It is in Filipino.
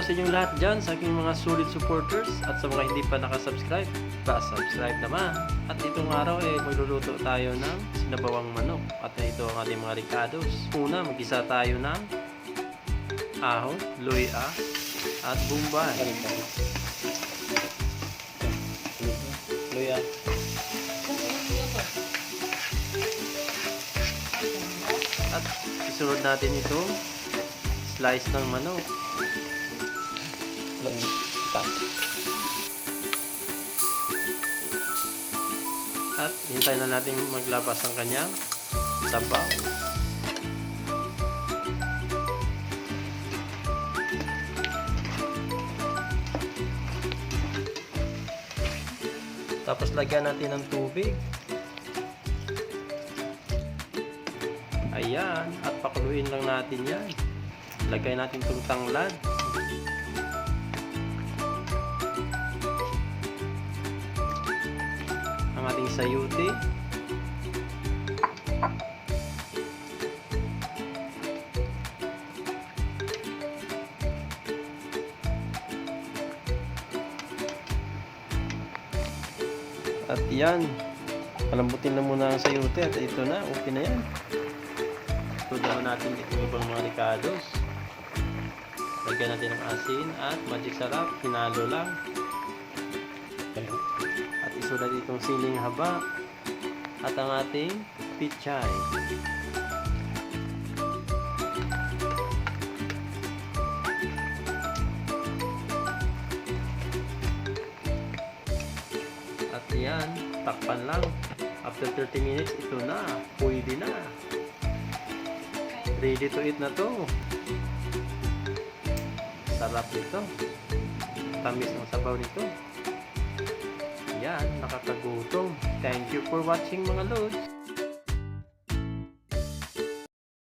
sa inyong lahat dyan, sa aking mga solid supporters at sa mga hindi pa nakasubscribe, pa-subscribe naman. At itong araw magluluto tayo ng sinabawang manok at ito ang ating mga ricados. Una, mag-isa tayo ng ahon, luya at bombay. Luya. At isunod natin itong slice ng manok. At hintayin na natin maglabas ang kanyang sabaw. Tapos lagyan natin ng tubig. Ayan, at pakuluin lang natin yan. Lagay natin itong tanglad. Ang ating sayuti. At yan, palambutin na muna ang sayuti at ito na, okay na yan. Tudahan natin itong ibang mga ricados. Lagyan natin ng asin at magic sarap, hinalo lang. At isulat itong siling haba at ang ating pichay. At yan, takpan lang. After 30 minutes, ito na. Pwede na. Ready to eat na to. Sarap nito. Tamis ng sabaw nito. Yan, nakakagutom. Thank you for watching mga lods.